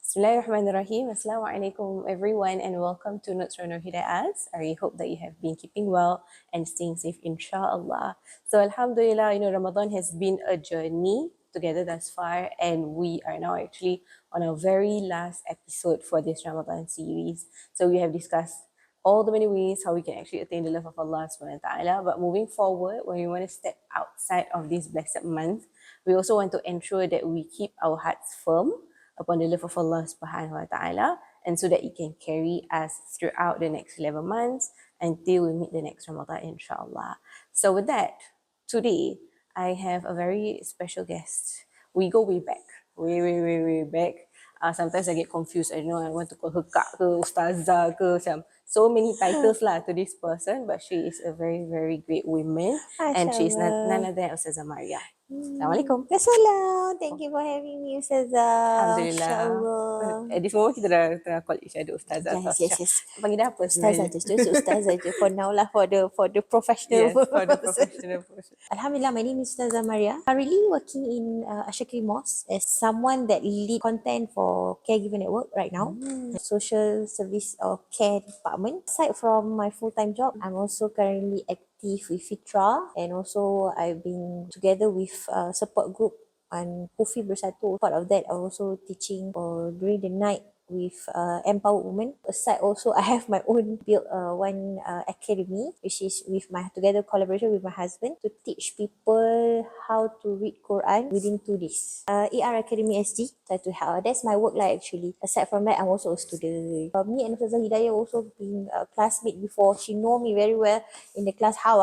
Bismillahirrahmanirrahim. Assalamualaikum everyone and welcome to Nurhdyhaz. I hope that you have been keeping well and staying safe insyaAllah. So Alhamdulillah, Ramadan has been a journey together thus far and we are now actually on our very last episode for this Ramadan series. So we have discussed all the many ways how we can actually attain the love of Allah subhanahu wa ta'ala. But moving forward, when we want to step outside of this blessed month, we also want to ensure that we keep our hearts firm upon the love of Allah subhanahu wa ta'ala, and so that it can carry us throughout the next 11 months until we meet the next Ramadan insyaAllah. So with that, today I have a very special guest. We go way back, way back. Sometimes I get confused. I don't know, I want to call her Kak ke, Ustazah ke, so many titles lah to this person, but she is a very, very great woman. And she is none other than Ustazah Maria. Assalamualaikum. Assalam. Thank you for having me, Ustazah. Alhamdulillah. InsyaAllah. At this moment kita dah tengah call each other Ustazah. Yes. Panggil dia apa Ustazah sebenarnya? je, Ustazah je. For now lah, for the professional. Yes, for the professional person. Alhamdulillah, my name is Ustazah Maria. Currently working in Ashakri Mosque as someone that lead content for Caregiver Network right now. Social service or care department. Aside from my full-time job, I'm also currently active with Fitra, and also I've been together with support group and Kufi Bersatu. Part of that, I'm also teaching during the night with Empowered Women. Aside also, I have my own built one academy, which is with my together collaboration with my husband to teach people how to read Quran within 2 days. AR Academy SG, try to help. That's my work lah actually. Aside from that, I'm also a student. Me and Ustazah Hidayah also been a classmate before. She know me very well in the class how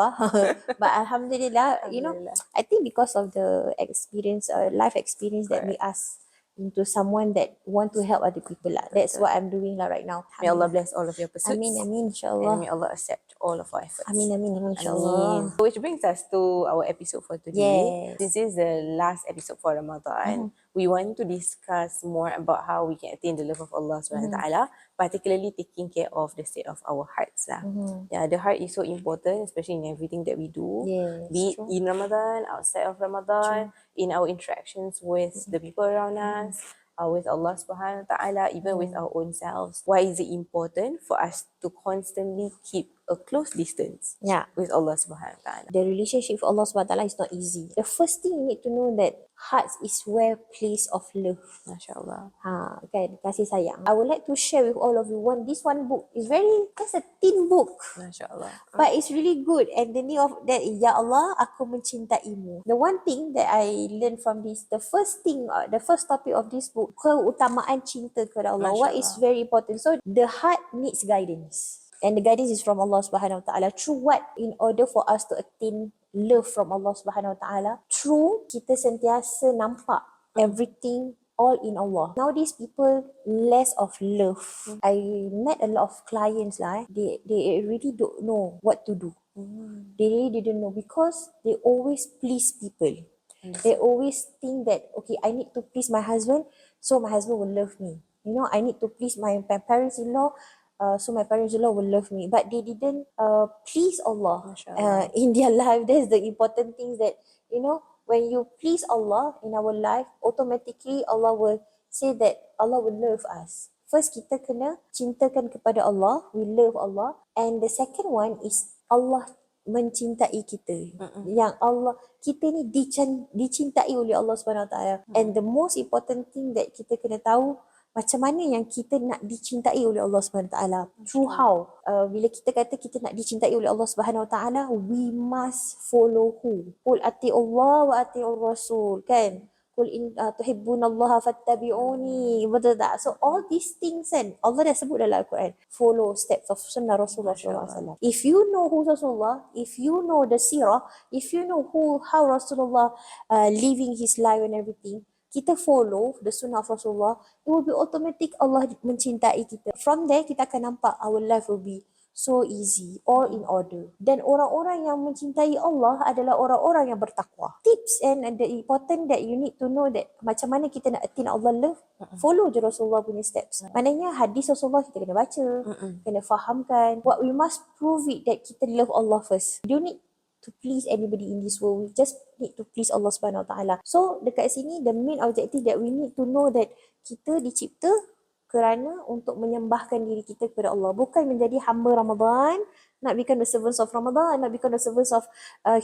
but Alhamdulillah, I think because of the experience, life experience that made us into someone that want to help other people lah. That's what I'm doing lah right now. May Allah bless all of your pursuits. Amin, And insyaAllah. may Allah accept all of our efforts. Amin, insyaAllah. Which brings us to our episode for today. Yes. This is the last episode for Ramadan. We want to discuss more about how we can attain the love of Allah subhanahu wa ta'ala, particularly taking care of the state of our hearts lah. Yeah, the heart is so important, especially in everything that we do. Yes, Be it in Ramadan, outside of Ramadan, in our interactions with the people around us, with Allah subhanahu wa ta'ala, even with our own selves. Why is it important for us to constantly keep a close distance with Allah subhanahu wa ta'ala? The relationship with Allah subhanahu wa ta'ala is not easy. The first thing you need to know that hearts is where place of love. MasyaAllah. Kan, kasih sayang. I would like to share with all of you this one book is just a thin book. MasyaAllah. But it's really good, and the name of that is Ya Allah, Aku Mencintaimu. The one thing that I learned from this, the first topic of this book, keutamaan cinta kepada Allah. What is very important. So the heart needs guidance. And the guidance is from Allah subhanahu wa ta'ala. Through what? In order for us to attain love from Allah subhanahu wa ta'ala. Through kita sentiasa nampak everything all in Allah. Nowadays people less of love. I met a lot of clients lah. They really don't know what to do. They really didn't know because they always please people. They always think that, okay, I need to please my husband, so my husband will love me. I need to please my parents-in-law, so my parents-in-law will love me. But they didn't please Allah in their life. That's the important thing that, when you please Allah in our life, automatically Allah will say that Allah will love us. First, kita kena cintakan kepada Allah. We love Allah. And the second one is Allah mencintai kita. Yang Allah, kita ni dicintai oleh Allah Subhanahu Wa Taala. And the most important thing that kita kena tahu, macam mana yang kita nak dicintai oleh Allah Subhanahu Wa Taala. Through how? Bila kita kata kita nak dicintai oleh Allah Subhanahu Wa Taala, we must follow who? Qul ati Allah wa ati Rasul, kan? Qul in tuhibbunallaha fattabi'uni. Betul tak? So all these things kan, Allah dah sebut dalam Al-Quran. Follow steps of sunnah Rasulullah SAW. If you know who Rasulullah, if you know the seerah, if you know how Rasulullah living his life and everything, kita follow the sunnah of Rasulullah, it will be automatic Allah mencintai kita. From there, kita akan nampak our life will be so easy, all in order. Dan orang-orang yang mencintai Allah adalah orang-orang yang bertakwa. Tips and the important that you need to know that macam mana kita nak attain Allah love, follow je Rasulullah punya steps. Maknanya hadis Rasulullah kita kena baca, kena fahamkan. What we must prove it that kita love Allah first. You don't need to please anybody in this world. We just need to please Allah Subhanahu Wa Taala. So dekat sini the main objective that we need to know that kita dicipta kerana untuk menyembahkan diri kita kepada Allah, bukan menjadi hamba Ramadan, not become the servants of Ramadan, not become the servants of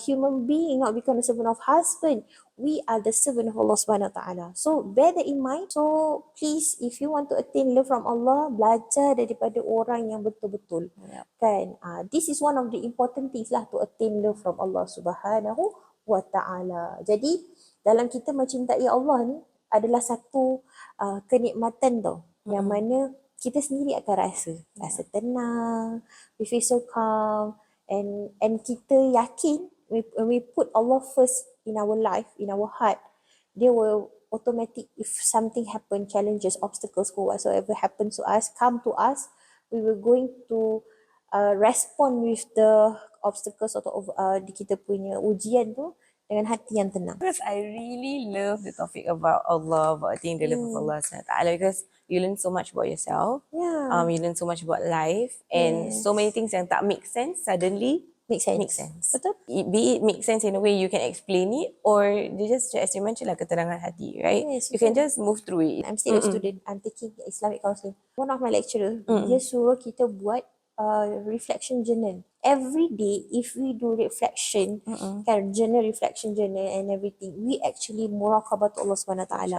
human being, not become the servant of husband. We are the servant of Allah Subhanahu Wa Taala. So bear that in mind. So please, if you want to attain love from Allah, belajar daripada orang yang betul-betul. Kan? This is one of the important things lah to attain love from Allah Subhanahu Wa Taala. Jadi dalam kita mencintai Allah ni adalah satu kenikmatan tau, yang mana kita sendiri akan rasa tenang, we feel so calm, and kita yakin when we put Allah first in our life, in our heart, dia will automatic, if something happen, challenges, obstacles, whatsoever happens to us, come to us, we will going to respond with the obstacles atau di kita punya ujian tu dengan hati yang tenang. Because I really love the topic about Allah, about the love of Allah SWT, because you learn so much about yourself. You learn so much about life, and so many things yang tak make sense suddenly make sense. Betul? Be it make sense in a way you can explain it, or they just, as you mentioned, like keterangan hati, right? Yes, you can just move through it. I'm still a student. I'm taking Islamic counseling. One of my lecturer, dia suruh kita buat reflection journal. Every day, if we do reflection, kind of reflection journal and everything, we actually muraqabah to Allah Subhanahu Wa Taala.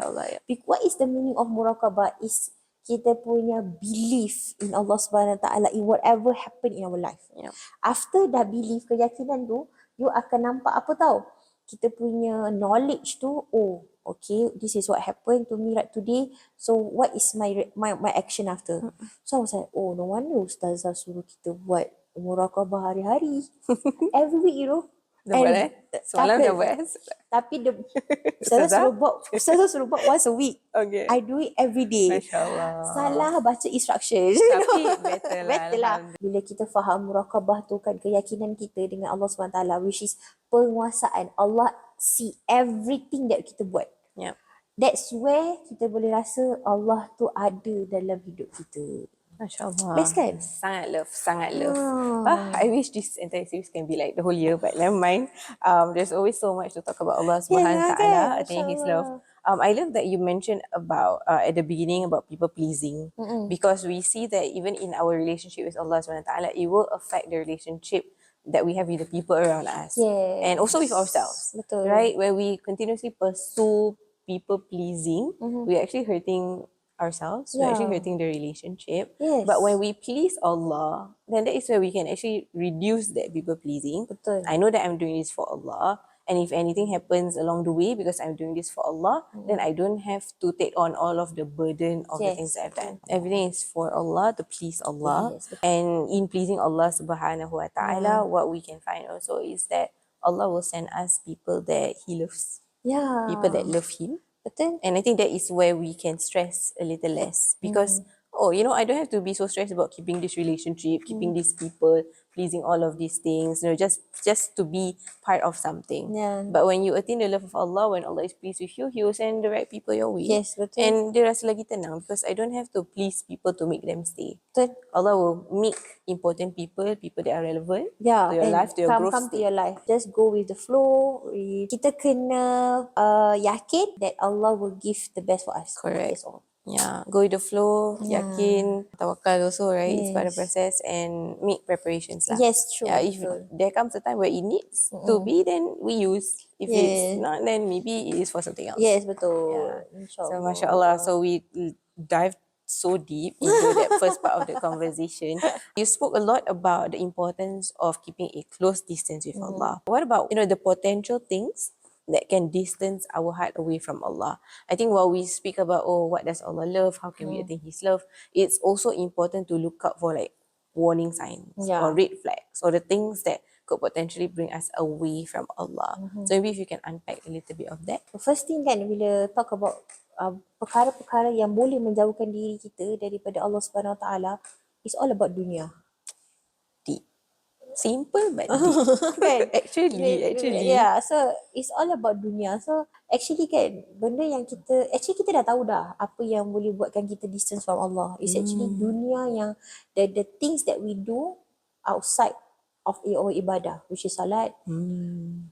What is the meaning of muraqabah? Is kita punya belief in Allah Subhanahu Wa Taala in whatever happen in our life. After dah belief, keyakinan tu, you akan nampak apa tau? Kita punya knowledge tu, oh, okay, this is what happened to me right today. So what is my action after? So I was like, oh, no wonder Ustazah suruh kita buat muraqabah hari-hari. Every week, you know. Dah buat Semalam dah buat. Tapi Ustazah suruh buat once a week. Okay. I do it every day. Masya Allah. Salah baca instruction. Tapi better lah. Better lah. Bila kita faham muraqabah tu kan keyakinan kita dengan Allah SWT, which is penguasaan. Allah see everything that kita buat. That's where kita boleh rasa Allah tu ada dalam hidup kita. Masya Allah. Best kan? Sangat love. I wish this entire series can be like the whole year, but never mind. There's always so much to talk about Allah Subhanahu Wa Taala, attaining His love. I love that you mentioned about at the beginning about people pleasing, because we see that even in our relationship with Allah Subhanahu Wa Taala, it will affect the relationship that we have with the people around us, and also with ourselves. Betul. Right? Where we continuously pursue people pleasing, we're actually hurting ourselves, we're actually hurting the relationship. But when we please Allah, then that is where we can actually reduce that people pleasing. Betul. I know that I'm doing this for Allah, and if anything happens along the way because I'm doing this for Allah, then I don't have to take on all of the burden of the things that I've done. Everything is for Allah, to please Allah. And in pleasing Allah Subhanahu Wa Taala, what we can find also is that Allah will send us people that He loves. People that love Him. Betul. And I think that is where we can stress a little less, because I don't have to be so stressed about keeping this relationship, keeping these people, pleasing all of these things, just to be part of something. But when you attain the love of Allah, when Allah is pleased with you, He will send the right people your way. Yes, betul. And dia rasa lagi tenang, because I don't have to please people to make them stay. Betul. Allah will make important people that are relevant to your and life, to your growth. Come to your life. Just go with the flow. Kita kena yakin that Allah will give the best for us. Correct. That's all. Yeah, go with the flow, yakin, tawakal also, right? It's part of the process, and make preparations lah. Yes, true. Yeah, if there comes a time where it needs to be, then we use. If it's not, then maybe it is for something else. Yes, betul. Yeah. InsyaAllah. So, masyaAllah. So we dived so deep into that first part of the conversation. You spoke a lot about the importance of keeping a close distance with Allah. What about, the potential things that can distance our heart away from Allah? I think while we speak about, what does Allah love? How can we attain His love? It's also important to look out for like warning signs or red flags, or the things that could potentially bring us away from Allah. So maybe if you can unpack a little bit of that. The first thing kan, bila talk about perkara-perkara yang boleh menjauhkan diri kita daripada Allah Subhanahu Wa Taala, is all about dunia. Deep. Simple but deep. Kan? Actually. Yeah, so it's all about dunia. So actually kan, benda yang kita dah tahu dah apa yang boleh buatkan kita distance from Allah. It's actually dunia yang the things that we do outside of our ibadah, which is salat.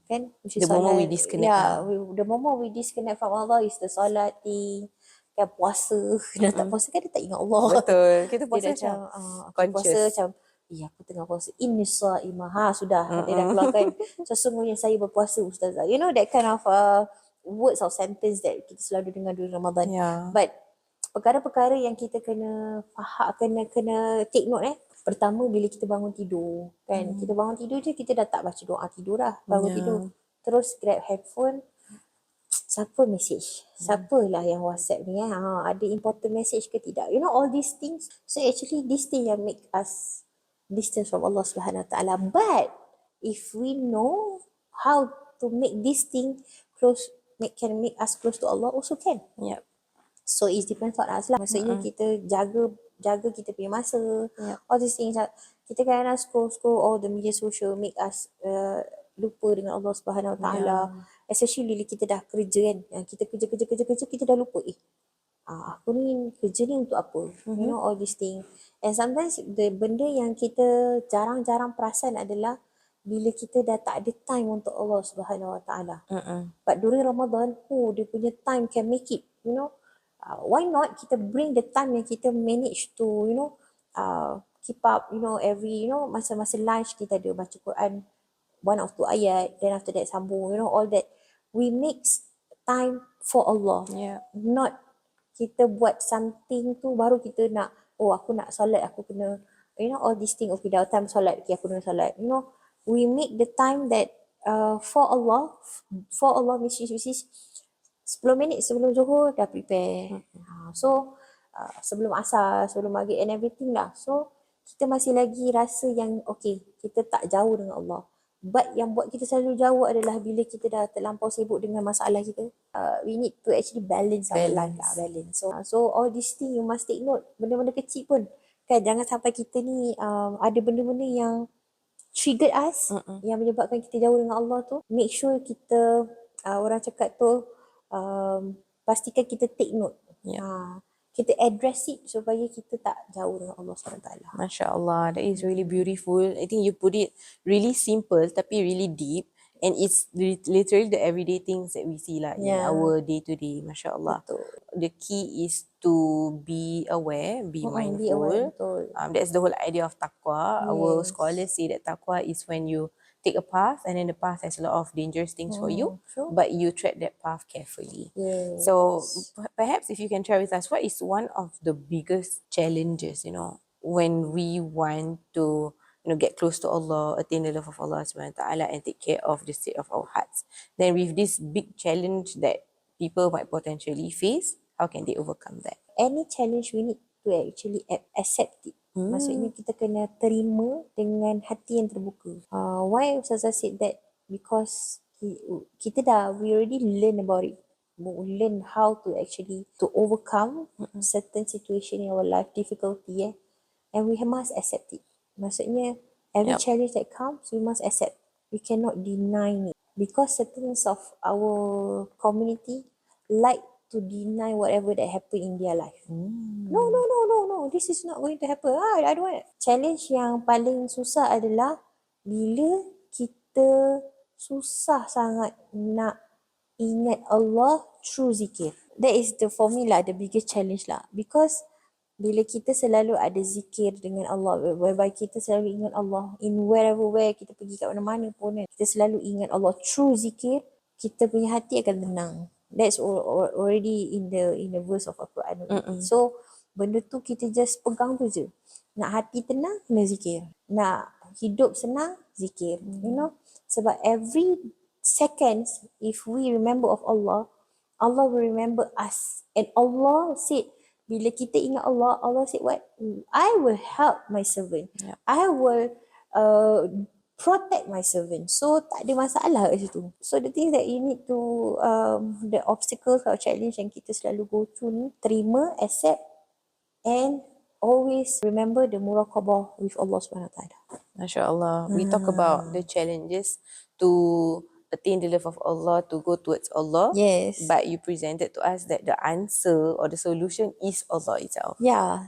Kan? Which is The moment we disconnect. Yeah, the moment we disconnect from Allah is the salat thing, kan puasa, dah tak puasa kan dia tak ingat Allah. Betul. Kita Dia puasa dah macam okay, puasa conscious. macam aku tengah puasa. Inni shaimah. Sudah. Dia dah keluarkan sesungguhnya saya berpuasa, Ustazah. You know that kind of words or sentence that kita selalu dengar during Ramadan. Yeah. But perkara-perkara yang kita kena faham, kena take note Pertama, bila kita bangun tidur kan, kita bangun tidur je kita dah tak baca doa tidur dah. Bangun tidur terus grab handphone, siapa message, siapalah yang WhatsApp ni ada important message ke tidak, you know, all these things. So actually this thing yang make us distance from Allah Subhanahu Wa Taala. But if we know how to make this thing close, can make us close to Allah, also can. Yep. So it depends on us lah. Maksudnya kita jaga kita punya masa. All these things. Kita kadang-kadang scroll all the media social make us lupa dengan Allah Subhanahu Wa Taala. Especially bila kita dah kerja kan. Kita kerja, kita dah lupa. Aku ni kerja ni untuk apa? You know, all these things. And sometimes the benda yang kita jarang-jarang perasan adalah bila kita dah tak ada time untuk Allah Subhanahu Wa Taala. But during Ramadan, dia punya time can make it, you know. Why not kita bring the time yang kita manage to, you know, keep up, you know, every, you know, masa-masa lunch kita ada baca Quran 1 or 2 ayat, then after that sambung, you know, all that. We make time for Allah. Not kita buat something tu baru kita nak, aku nak solat, aku kena, you know, all these things. Okay, dah time solat, okay, aku kena solat. You know, we make the time that for Allah which is 10 minit sebelum Zuhur dah prepare. So sebelum asar, sebelum maghrib and everything lah. So kita masih lagi rasa yang okay, kita tak jauh dengan Allah. But yang buat kita selalu jauh adalah bila kita dah terlampau sibuk dengan masalah kita. We need to actually balance our life lah. Balance. So all these things you must take note. Benda-benda kecil pun. Kan jangan sampai kita ni ada benda-benda yang trigger us, yang menyebabkan kita jauh dengan Allah tu. Make sure kita, orang cakap tu, pastikan kita take note. Kita address it supaya kita tak jauh dengan Allah SWT. Masya Allah, that is really beautiful. I think you put it really simple tapi really deep, and it's literally the everyday things that we see lah in our day to day. Masya Allah. Betul. The key is to be aware, be mindful. Be aware, betul. That's the whole idea of taqwa. Our scholars say that taqwa is when you take a path and then the path has a lot of dangerous things for you, but you tread that path carefully. So perhaps if you can share with us, what is one of the biggest challenges, you know, when we want to, you know, get close to Allah, attain the love of Allah subhanahu wa ta'ala, and take care of the state of our hearts? Then with this big challenge that people might potentially face, how can they overcome that? Any challenge we need to actually accept it. Maksudnya kita kena terima dengan hati yang terbuka. Why Ustazah said that? Because we already learn about it. We learn how to actually to overcome certain situation in our life, difficulty, and we must accept it. Maksudnya every challenge that comes, we must accept. We cannot deny it, because certain of our community like to deny whatever that happen in their life. No, this is not going to happen. I don't want. Challenge yang paling susah adalah bila kita susah sangat nak ingat Allah through zikir. That is for me lah, the biggest challenge lah. Because bila kita selalu ada zikir dengan Allah, whereby kita selalu ingat Allah in where kita pergi kat mana-mana pun, kita selalu ingat Allah through zikir, kita punya hati akan tenang. That's already in the verse of Al-Quran. So benda tu kita just pegang tu je. Nak hati tenang, kena zikir. Nak hidup senang, zikir. You know, sebab every seconds, if we remember of Allah, Allah will remember us. And Allah said, bila kita ingat Allah, Allah said what? I will help my servant. I will protect my servant. So tak ada masalah kat situ. So the things that you need to, the obstacles or challenge yang kita selalu go through ni, terima, accept, and always remember the muraqabah with Allah SWT. Masya Allah. We talk about the challenges to attain the love of Allah, to go towards Allah. But you presented to us that the answer or the solution is Allah itself.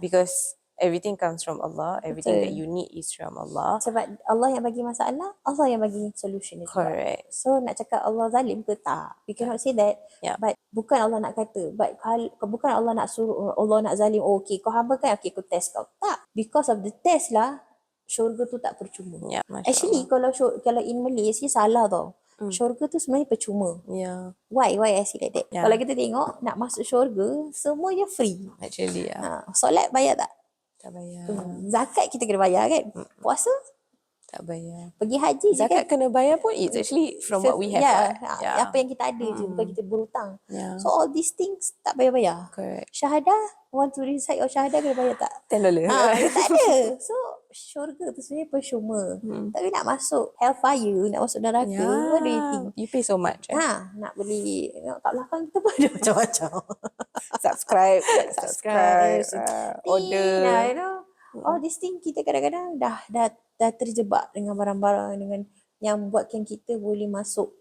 Because everything comes from Allah. Everything that Betul. you need is from Allah. Sebab Allah yang bagi masalah, Allah yang bagi solution dia juga. Correct. So nak cakap Allah zalim ke tak? We cannot say that. Yeah. But bukan Allah nak kata. But bukan Allah nak suruh, Allah nak zalim. Oh, okay, kau hamba kan? Okay, aku test kau. Tak. Because of the test lah, syurga tu tak percuma. Yeah, Actually, kalau in Malay, actually salah tau. Syurga tu sebenarnya percuma. Yeah. Why I say like that? Yeah. Kalau kita tengok, nak masuk syurga, semuanya free. Actually, yeah. Solat bayar tak? Tak bayar. Zakat kita kena bayar kan? Puasa? Tak bayar. Pergi haji je Zakat kan? kena bayar pun it's actually from what we have. Yeah. Apa yang kita ada je, bukan kita berhutang. Yeah. So all these things tak bayar-bayar. Correct. Syahadah, want to recite your syahadah kena bayar tak? $10. Tak ada. So syurga tu sebenarnya percuma. Tapi nak masuk hellfire, nak masuk neraka, what do you think? You pay so much. Nak beli kat belakang kita pun ada macam-macam. Subscribe. Order. You know, all these things kita kadang-kadang dah terjebak dengan barang-barang dengan yang buatkan kita boleh masuk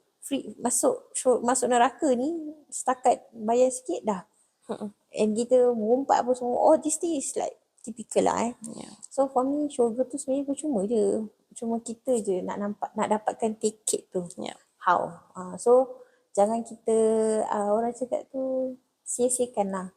neraka ni setakat bayar sikit dah. And kita mengumpat apa semua. All these things is like typical lah. Yeah. So for me, syurga tu sebenarnya percuma je. Cuma kita je nak dapatkan tiket tu. Yeah. How? So jangan kita orang cakap tu sia-siakan lah.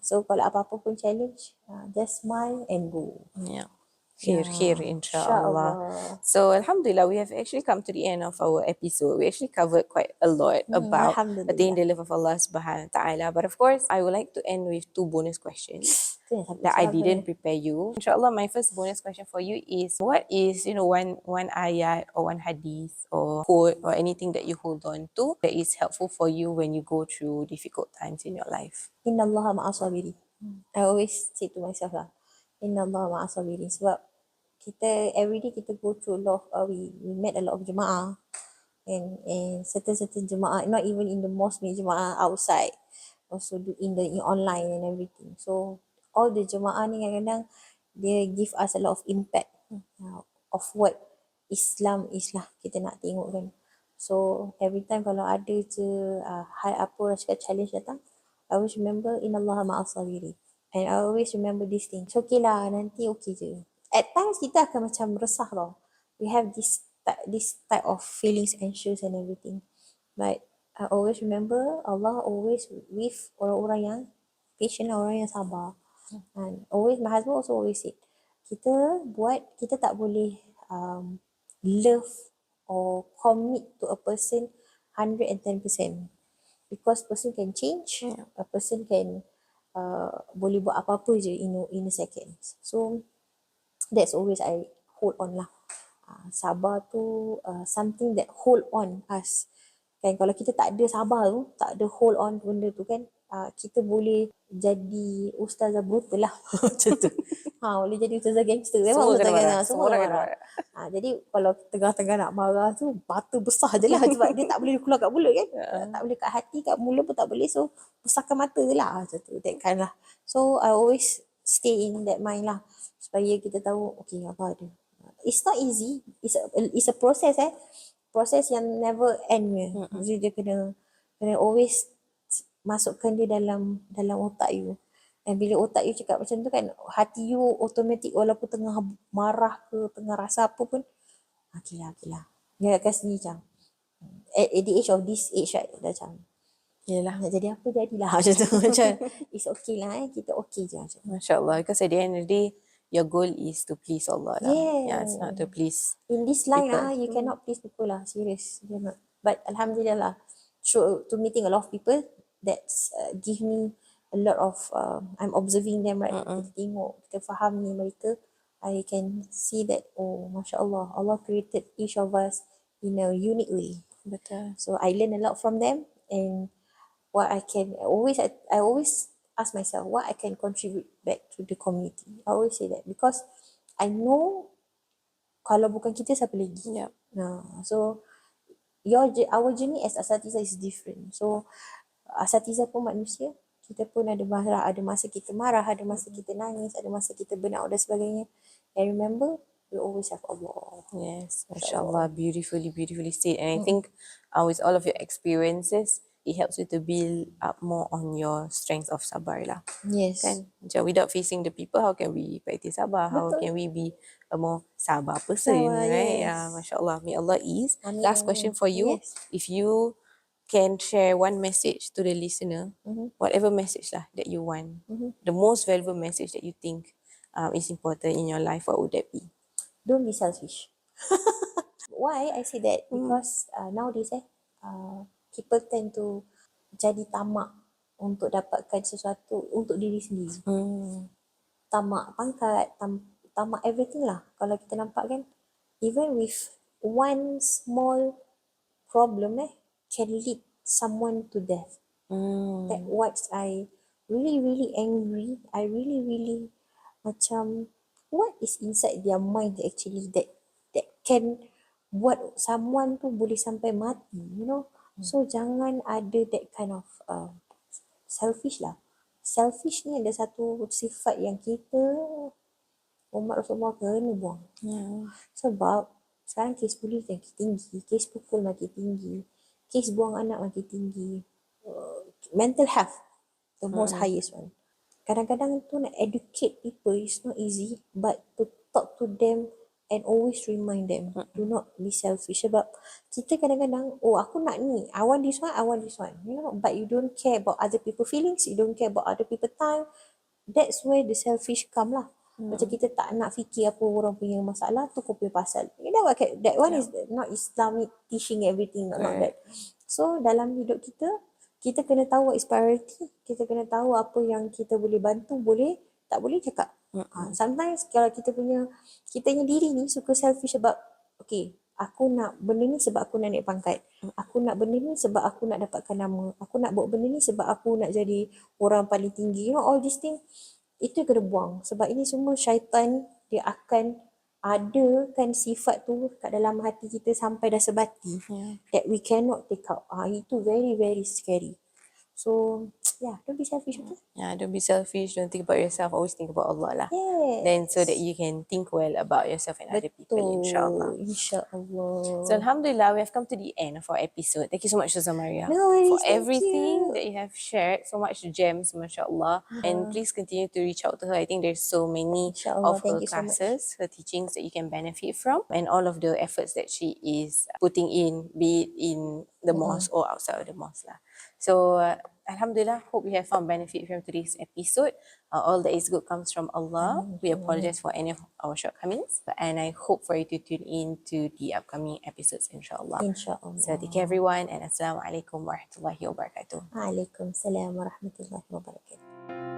So kalau apa-apa pun challenge, just smile and go. Yeah. Here, insyaAllah. So Alhamdulillah, we have actually come to the end of our episode. We actually covered quite a lot about attaining the love of Allah subhanahu wa ta'ala. But of course, I would like to end with 2 bonus questions that I didn't prepare you. InsyaAllah, my first bonus question for you is, what is, one ayat or one hadith or quote or anything that you hold on to that is helpful for you when you go through difficult times in your life? Inna Allah ma'asabirin. I always say to myself lah, Inna Allah ma'asabirin. Sebab kita everyday kita go through a lot of we met a lot of jemaah and certain jemaah, not even in the mosque, jemaah outside, also in online and everything. So all the jemaah ni kadang-kadang dia give us a lot of impact of what Islam is lah, kita nak tengok kan. So every time kalau ada je hal apa orang cakap challenge datang, I always remember Inna Allah ma'asabirin. And I always remember this thing. So okay lah, nanti okay je. At times kita akan macam resah tau. We have this type of feelings, anxious and everything. But I always remember Allah always with orang-orang yang patient, orang yang sabar. And always, my husband also always said, kita tak boleh love or commit to a person 110%. Because person can change, a person can boleh buat apa-apa je in a second. So that's always I hold on lah. Sabar tu something that hold on us. Kan kalau kita tak ada sabar tu, tak ada hold on benda tu kan, kita boleh jadi ustazah brutal lah. Macam tu. Boleh jadi ustazah gangster. Memang ustazah gangster. Semua orang marah. Jadi kalau tengah-tengah nak marah tu, mata besar je lah. Sebab dia tak boleh keluar kat mulut kan. Tak boleh kat hati, kat mulut pun tak boleh. So besarkan mata je lah. Macam tu. That kind lah. So I always stay in that mind lah. Supaya kita tahu, okay, apa ada. It's not easy. It's a process Proses yang never end punya. Jadi dia kena always masukkan dia dalam otak you. Dan bila otak you cakap macam tu kan, hati you automatic walaupun tengah marah ke, tengah rasa apa pun, okay lah. Dia akan sendiri macam, at the age of this age right, dah macam, yelah, nak jadi apa jadilah. Macam tu. Macam, it's okay lah kita okay je macam. MasyaAllah, because at the end of the day, your goal is to please Allah lah. Yeah, it's not to please in this line people. You cannot please people lah, serious. But Alhamdulillah, to meeting a lot of people that give me a lot of I'm observing them right. Kita tengok, kita fahami mereka. I can see that, oh masya-Allah, Allah created each of us in a unique way. Betul. So I learn a lot from them, and what I always ask myself what I can contribute back to the community. I always say that because I know kalau bukan kita siapa lagi. So our journey as asatizah is different. So asatizah pun manusia, kita pun ada masa kita marah, ada masa kita nangis, ada masa kita burnout dan sebagainya. And remember, we always have Allah. Yes, mashallah, beautifully said. And I think with all of your experiences, it helps you to build up more on your strength of sabar lah. Yes. Kan? Macam without facing the people, how can we practice sabar? How Betul. can we be a more sabar person, Sabar, right? yes. Yeah, Masya Allah. May Allah ease. Amin, Last amin. question for you. Yes. If you can share one message to the listener, whatever message lah that you want, the most valuable message that you think is important in your life, what would that be? Don't be selfish. Why I say that? Because nowadays people tend to jadi tamak untuk dapatkan sesuatu untuk diri sendiri. Tamak pangkat, tamak everything lah. Kalau kita nampak kan, even with one small problem can lead someone to death. That what I really angry. I really macam what is inside their mind actually that can buat someone tu boleh sampai mati, you know. So jangan ada that kind of selfish lah. Selfish ni ada satu sifat yang kita umat Rasulullah kena buang. Sebab sekarang kes polis makin tinggi, kes pukul makin tinggi, kes buang anak makin tinggi, mental health the most highest one. Kadang-kadang tu nak educate people is not easy, but to talk to them and always remind them do not be selfish. Sebab kita kadang-kadang, oh aku nak ni, I want this one, you know, but you don't care about other people feelings, you don't care about other people time. That's where the selfish come lah. Macam kita tak nak fikir apa orang punya masalah tu, kau punya pasal. You know what, that one is not Islamic teaching everything, not that. So dalam hidup kita kena tahu what is priority. Kita kena tahu apa yang kita boleh bantu, boleh, tak boleh cakap. Sometimes kalau kita punya diri ni suka selfish sebab, okay, aku nak benda ni sebab aku nak naik pangkat. Aku nak benda ni sebab aku nak dapatkan nama. Aku nak buat benda ni sebab aku nak jadi orang paling tinggi. You know, all these things, itu kena buang. Sebab ini semua syaitan, dia akan ada kan sifat tu kat dalam hati kita sampai dah sebati that we cannot take out. Itu very scary. So don't be selfish, okay? Don't be selfish, don't think about yourself, always think about Allah lah. Yes. Then so that you can think well about yourself and other people, insyaAllah. InsyaAllah. So Alhamdulillah, we have come to the end of our episode. Thank you so much, Ustazah Maria, No worries, for thank everything you. that you have shared. So much gems, mashallah. And please continue to reach out to her. I think there's so many InsyaAllah, of her thank you so much. classes, her teachings that you can benefit from, and all of the efforts that she is putting in, be it in the mosque or outside of the mosque lah. So Alhamdulillah, hope you have found benefit from today's episode. All that is good comes from Allah. We apologize for any of our shortcomings, and I hope for you to tune in to the upcoming episodes, insyaAllah. InsyaAllah. So take care everyone, and Assalamualaikum warahmatullahi wabarakatuh. Waalaikumsalam warahmatullahi wabarakatuh.